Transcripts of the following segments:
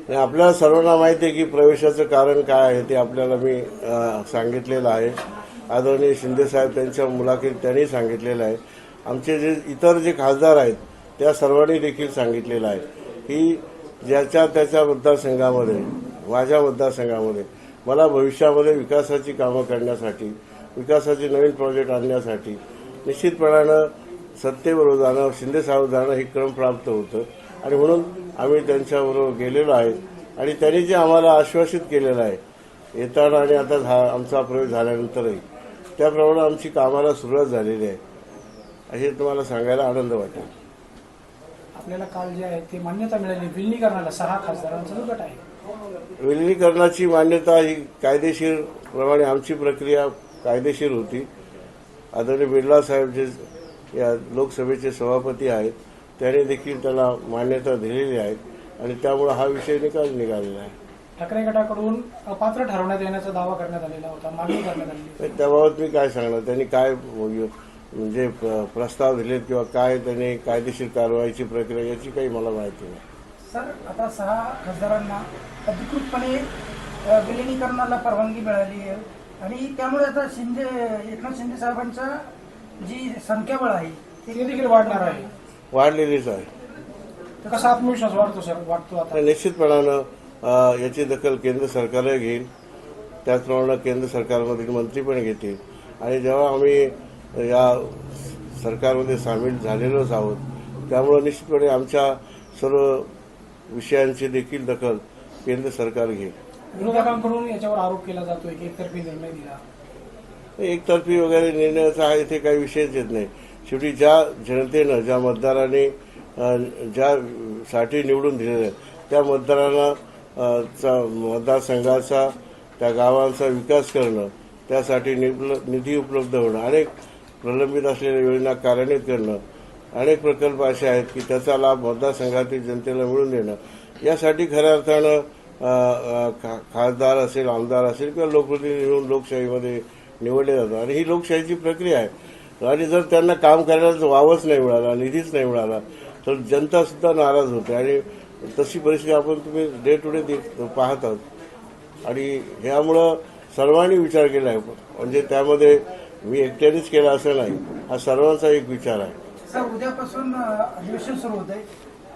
आणि आपल्याला सर्वांना माहिती आहे की प्रवेशाचं कारण काय आहे ते आपल्याला मी सांगितलेलं आहे. आदरणीय शिंदेसाहेब त्यांच्या मुलाखतीत त्यांनी सांगितलेलं आहे. आमचे जे इतर जे खासदार आहेत त्या सर्वांनी देखील सांगितलेलं आहे की ज्याच्या त्याच्या मतदारसंघामध्ये, माझ्या मतदारसंघामध्ये मला भविष्यामध्ये विकासाची कामं करण्यासाठी, विकासाचे नवीन प्रोजेक्ट आणण्यासाठी निश्चितपणानं सत्तेबरोबर जाणं, शिंदेसाहेब जाणं हे क्रम प्राप्त होतं. आणि म्हणून आम्ही त्यांच्याबरोबर गेलेलो आहे. आणि त्यांनी जे आम्हाला आश्वासित केलेलं आहे येताना आणि आता आमचा प्रवेश झाल्यानंतरही त्याप्रमाणे आमची कामाला सुरुवात झालेली आहे, असे तुम्हाला सांगायला आनंद वाटेल. आपल्याला काल जे आहे ते मान्यता मिळाली विलिनीकरणाला 6 खासदारांचा जो गट आहे. विलिनीकरणाची मान्यता ही कायदेशीर प्रमाणे आमची प्रक्रिया कायदेशीर होती. आदरणीय बिर्ला साहेब जे या लोकसभेचे सभापती आहेत त्यांनी देखील त्याला मान्यता दिलेली आहे आणि त्यामुळे हा विषय निघालेला आहे. ठाकरे गटाकडून अपात्र ठरवण्यात येण्याचा दावा करण्यात आलेला होता, मागणी करण्यात आली. त्याबाबत मी काय सांगणार, त्यांनी काय म्हणजे प्रस्ताव दिलेत किंवा काय त्यांनी कायदेशीर कारवाईची प्रक्रिया याची काही मला माहिती नाही. सर, आता 6 खासदारांना अधिकृतपणे विलिनीकरणाला परवानगी मिळाली आहे आणि त्यामुळे आता एकनाथ शिंदे साहेबांचा जी संख्याबळ आहे ते देखील वाढणार आहे, वाढलेलीच आहे. तर कसा आत्मविश्वास वाटतो आता? निश्चितपणानं याची दखल केंद्र सरकारही घेईल, त्याचप्रमाणे केंद्र सरकारमधील मंत्री पण घेतील. आणि जेव्हा आम्ही या सरकारमध्ये सामील झालेलोच आहोत त्यामुळे निश्चितपणे आमच्या सर्व विषयांची देखील दखल केंद्र सरकार घेईल. विरोधकांकडून याच्यावर आरोप केला जातोय की एकतर्फी निर्णय दिला. एकतर्फी वगैरे निर्णयाचा हा इथे काही विषयच येत नाही. शेवटी ज्या जनतेनं, ज्या मतदारांनी ज्यासाठी निवडून दिलेलं त्या मतदारांना मतदारसंघाचा, त्या गावांचा विकास करणं, त्यासाठी निधी उपलब्ध होणं, अनेक प्रलंबित असलेल्या योजना कार्यान्वित करणं, अनेक प्रकल्प असे आहेत की त्याचा लाभ मतदारसंघातील जनतेला मिळवून देणं, यासाठी खऱ्या अर्थानं खासदार असेल, आमदार असेल किंवा लोकप्रतिनिधी म्हणून लोकशाहीमध्ये निवडले जातात. आणि ही लोकशाहीची प्रक्रिया आहे. आणि जर त्यांना काम करायला वावच नाही मिळाला, निधीच नाही मिळाला तर जनता सुद्धा नाराज होते. आणि तशी परिस्थिती आपण तुम्ही डे टू डे पाहत आहात. आणि ह्यामुळं सर्वांनी विचार केला आहे, म्हणजे त्यामध्ये मी एकट्यानेच केला असं नाही, हा सर्वांचा एक विचार आहे. सर, उद्यापासून अधिवेशन सुरू होत आहे.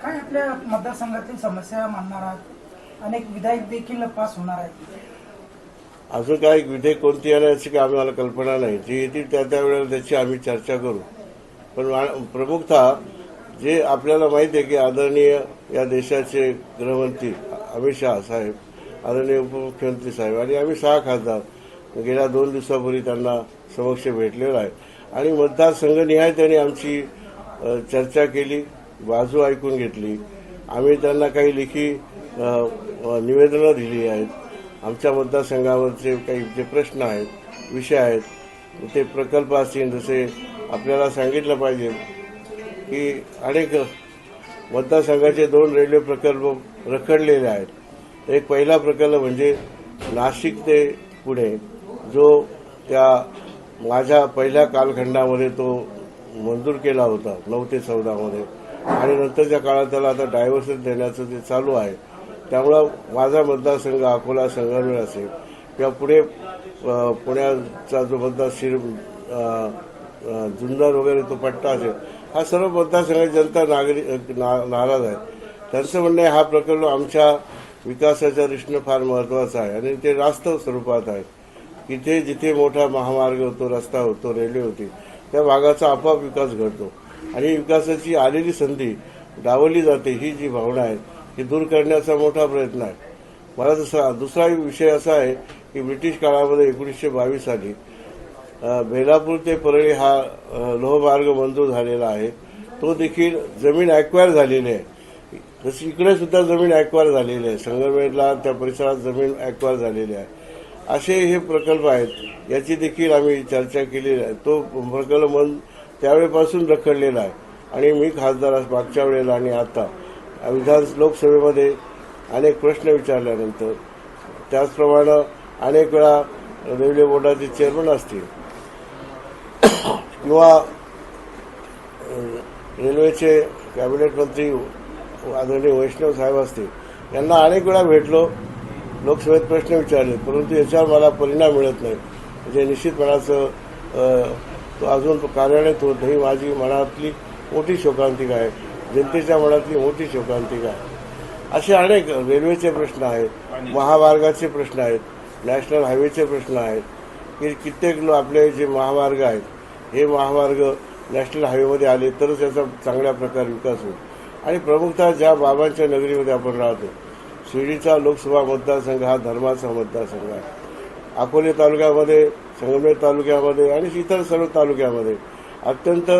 काय आपल्या मतदारसंघातील समस्या मांडणार आहात? अनेक विधेयक देखील पास होणार आहेत. अजून काही विधेयक कोणती येण्याची आम्हाला कल्पना नाही. जी येतील त्या वेळेला त्याची आम्ही चर्चा करू. पण प्रमुखतः जे आपल्याला माहिती आहे की आदरणीय या देशाचे गृहमंत्री अमित शहा साहेब, आदरणीय उपमुख्यमंत्री साहेब आणि आम्ही 6 खासदार गेल्या 2 दिवसापूर्वी त्यांना समक्ष भेटलेलो आहे. आणि मतदारसंघनिहाय त्यांनी आमची चर्चा केली, बाजू ऐकून घेतली. आम्ही त्यांना काही लेखी निवेदनं दिली आहेत. आमच्या मतदारसंघावरचे काही जे प्रश्न आहेत, विषय आहेत, ते प्रकल्प असतील, जसे आपल्याला सांगितलं पाहिजे की अनेक मतदारसंघाचे 2 रेल्वे प्रकल्प रखडलेले आहेत. एक पहिला प्रकल्प म्हणजे नाशिक ते पुणे, जो त्या माझ्या पहिल्या कालखंडामध्ये तो मंजूर केला होता 9 ते 14 मध्ये, आणि नंतरच्या काळात त्याला आता डायव्हर्शन देण्याचं ते चालू आहे. त्यामुळं माझा मतदारसंघ अकोला, संगमनेर असेल किंवा पुढे पुण्याचा जो मतदार जुन्नर वगैरे तो पट्टा असेल, हा सर्व मतदारसंघाची जनता नाराज आहे. त्यांचं म्हणणं आहे हा प्रकल्प आमच्या विकासाच्या दृष्टीनं फार महत्वाचा आहे आणि ते रास्त स्वरूपात आहे. इथे जिथे मोठा महामार्ग होतो, रस्ता होतो, रेल्वे होती, त्या भागाचा आपोआप विकास घडतो आणि विकासाची आलेली संधी डावलली जाते, ही जी भावना आहे ही दूर करण्याचा मोठा प्रयत्न आहे. मला दुसरा विषय असा आहे की ब्रिटिश काळामध्ये 1922 साली बेलापूर ते परळी हा लोहमार्ग मंजूर झालेला आहे. तो देखील जमीन ॲक्वायर झालेली आहे. तशी इकडे सुद्धा जमीन ॲक्वायर झालेली आहे. संगमनेरला त्या परिसरात जमीन ॲक्वायर झालेली आहे. असे हे प्रकल्प आहेत, याची देखील आम्ही चर्चा केलेली आहे. तो प्रकल्प त्यावेळेपासून रखडलेला आहे आणि मी खासदार मागच्या वेळेला आणि आता लोकसभेमध्ये अनेक प्रश्न विचारल्यानंतर, त्याचप्रमाणे अनेक वेळा रेल्वे बोर्डाचे चेअरमन असतील किंवा रेल्वेचे कॅबिनेट मंत्री आदरणीय वैष्णव साहेब असतील, यांना अनेक वेळा भेटलो, लोकसभेत प्रश्न विचारले, परंतु याच्यावर मला परिणाम मिळत नाही. म्हणजे निश्चितपणाचं तो अजून कार्यान्वित होत नाही. माझी मनातली मोठी शोकांतिका आहे, जनतेच्या मनातली मोठी शोकांतिका आहे. असे अनेक रेल्वेचे प्रश्न आहेत, महामार्गाचे प्रश्न आहेत, नॅशनल हायवेचे प्रश्न आहेत की कित्येक आपले जे महामार्ग आहेत, हे महामार्ग नॅशनल हायवेमध्ये आले तरच याचा चांगल्या प्रकारे विकास होईल. आणि प्रमुखतः ज्या बाबांच्या नगरीमध्ये आपण राहतो, शिर्डीचा लोकसभा मतदारसंघ हा धर्माचा मतदारसंघ आहे. अकोले तालुक्यामध्ये, संगमेर तालुक्यामध्ये आणि इतर सर्व तालुक्यामध्ये अत्यंत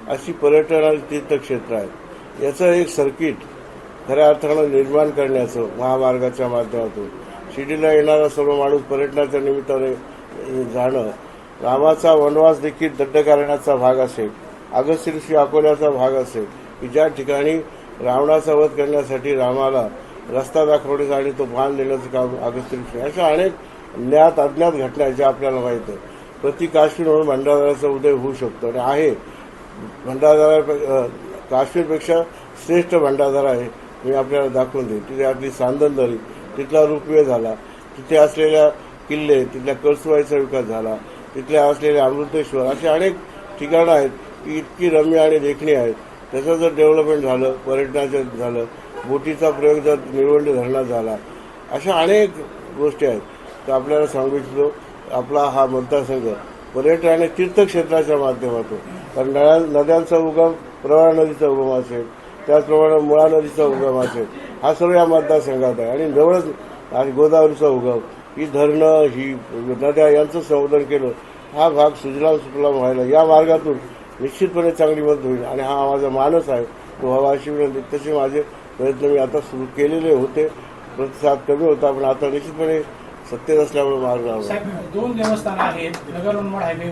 अशी पर्यटन आणि तीर्थक्षेत्र आहेत. याचं एक सर्किट खऱ्या अर्थानं निर्माण करण्याचं महामार्गाच्या माध्यमातून शिर्डीला येणारा सर्व माणूस पर्यटनाच्या निमित्ताने जाणं, रामाचा वनवास देखील दंडकारण्याचा भाग असेल, अगस्त्य ऋषी अकोल्याचा भाग असेल की ज्या ठिकाणी रावणाचा वध करण्यासाठी रामाला रस्ता दाखवण्याचं आणि तो बाण देण्याचं काम अगस्त्य ऋषी, अशा अनेक ज्ञात अज्ञात घटना आहेत ज्या आपल्याला माहीत आहे. प्रति काश्मीर म्हणून भंडारदऱ्याचा उदय होऊ शकतो आणि आहे. भंडारदरा काश्मीरपेक्षा श्रेष्ठ भंडारदरा आहे, मी आपल्याला दाखवून देईन. तिथे आपली सांदलदरी, तिथला रुपवे झाला, तिथे असलेल्या किल्ले, तिथल्या कळसुबाईचा विकास झाला, तिथल्या असलेले अमृतेश्वर, अशी अनेक ठिकाणं आहेत की इतकी रम्य आणि देखणी आहेत. त्याचं जर डेव्हलपमेंट झालं, पर्यटनाचं झालं, बोटीचा प्रयोग जर निळवंडे धरणात झाला, अशा अनेक गोष्टी आहेत. तर आपल्याला सांगू इच्छितो, आपला हा मतदारसंघ पर्यटन आणि तीर्थक्षेत्राच्या माध्यमातून, कारण नद्यांचा उगम प्रवरा नदीचा उगम असेल, त्याचप्रमाणे मुळा नदीचा उगम असेल, हा सर्व या मतदारसंघात आहे. आणि जवळच गोदावरीचा उगम, ही धरणं, ही नद्या यांचं संवर्धन केलं, हा भाग सुजलाम सुफलाम व्हायला या मार्गातून निश्चितपणे चांगली मदत होईल. आणि हा माझा मानस आहे, तो व्हावा अशी विनंती. तसे माझे प्रयत्न मी आता सुरू केलेले होते, प्रतिसाद कमी होता, पण आता निश्चितपणे सत्तेत असल्यामुळे मार्ग लावला. साहेब, 2 देवस्थान आहेत नगर मनमाड हायवे